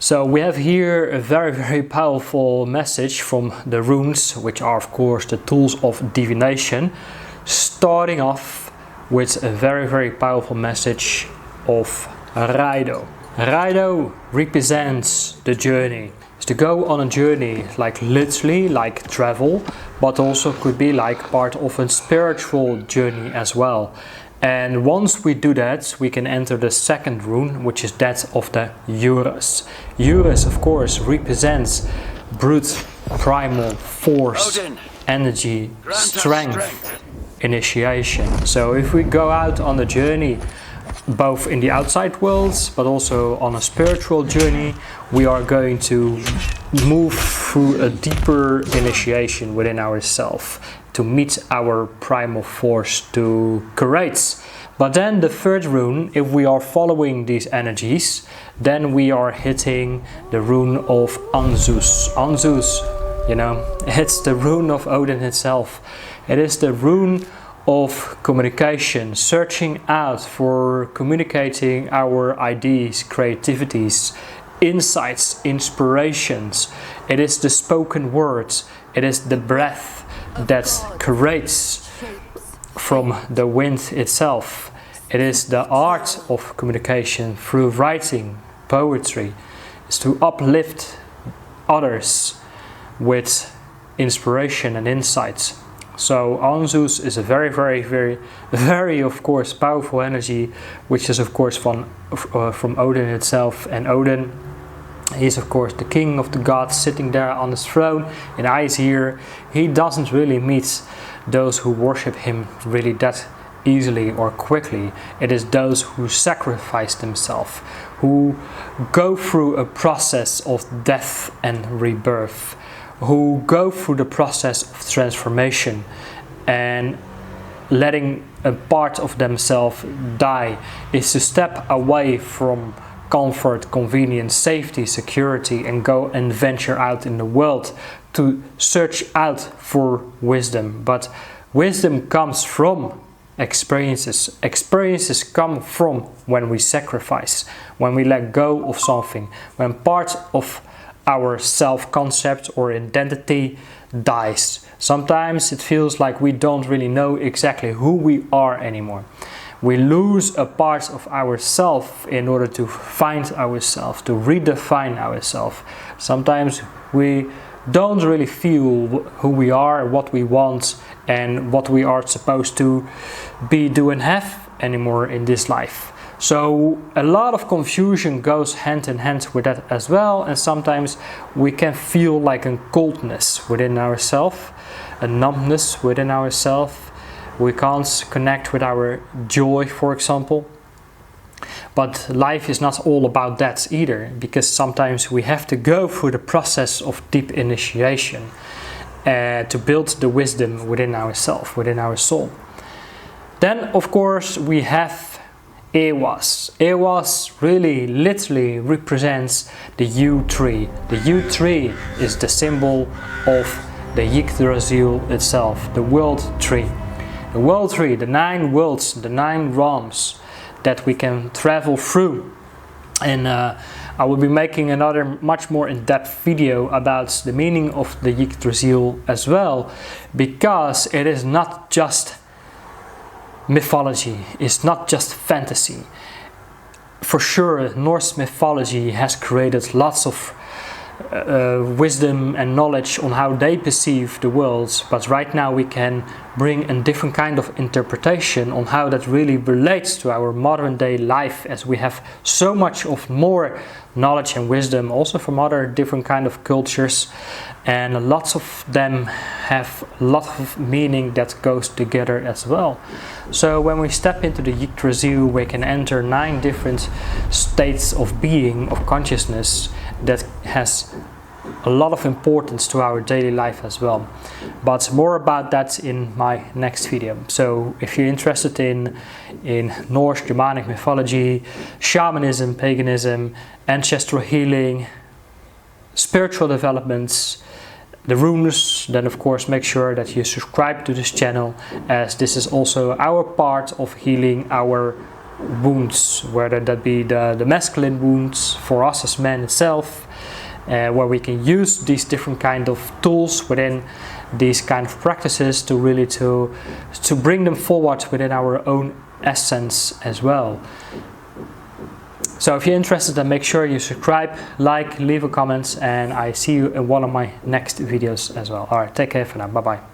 So we have here a very powerful message from the runes, which are of course the tools of divination, starting off with a very powerful message of Raidho. Raidho represents the journey. It's to go on a journey, like literally, like travel, but also could be like part of a spiritual journey as well. And once we do that, we can enter the second rune, which is that of the Uruz. Uruz, of course, represents brute, primal force, Odin. Energy, strength, initiation. So if we go out on the journey, both in the outside worlds, but also on a spiritual journey, we are going to move through a deeper initiation within ourselves to meet our primal force to create. But then the third rune, if we are following these energies, then we are hitting the rune of Ansuz. Ansuz, you know, it's the rune of Odin itself. It is the rune of communication, searching out for communicating our ideas, creativities, insights, inspirations. It is the spoken words, it is the breath that creates from the wind itself. It is the art of communication through writing, poetry. It's to uplift others with inspiration and insights. So Ansuz is a very of course powerful energy, which is of course from Odin itself. And Odin, he is of course the king of the gods, sitting there on his throne in Aesir. He doesn't really meet those who worship him really that easily or quickly. It is those who sacrifice themselves, who go through a process of death and rebirth, who go through the process of transformation and letting a part of themselves die. Is to step away from comfort, convenience, safety, security, and go and venture out in the world to search out for wisdom. But wisdom comes from experiences. Experiences come from when we sacrifice, when we let go of something, when part of our self-concept or identity dies. Sometimes it feels like we don't really know exactly who we are anymore. We lose a part of ourselves in order to find ourselves, to redefine ourselves. Sometimes we don't really feel who we are, what we want, and what we are supposed to be, do, and have anymore in this life. So a lot of confusion goes hand in hand with that as well, and sometimes we can feel like a coldness within ourselves, a numbness within ourselves. We can't connect with our joy, for example. But life is not all about that either, because sometimes we have to go through the process of deep initiation to build the wisdom within ourselves, within our soul. Then, of course, we have Eiwaz. Eiwaz really literally represents the Yew Tree. The Yew Tree is the symbol of the Yggdrasil itself, the world tree. The world tree, the 9 worlds, the 9 realms that we can travel through. And I will be making another much more in-depth video about the meaning of the Yggdrasil as well, because it is not just mythology, it's not just fantasy. For sure, Norse mythology has created lots of wisdom and knowledge on how they perceive the world, but right now we can bring a different kind of interpretation on how that really relates to our modern day life, as we have so much of more knowledge and wisdom also from other different kind of cultures, and lots of them have a lot of meaning that goes together as well. So when we step into the Yggdrasil, we can enter 9 different states of being, of consciousness, that has a lot of importance to our daily life as well. But more about that in my next video. So if you're interested in Norse Germanic mythology, shamanism, paganism, ancestral healing, spiritual developments, the runes, then of course make sure that you subscribe to this channel, as this is also our part of healing our wounds, whether that be the masculine wounds for us as men itself, where we can use these different kind of tools within these kind of practices to really to bring them forward within our own essence as well. So if you're interested, then make sure you subscribe, like, leave a comment, and I see you in one of my next videos as well. Alright, take care for now. Bye bye.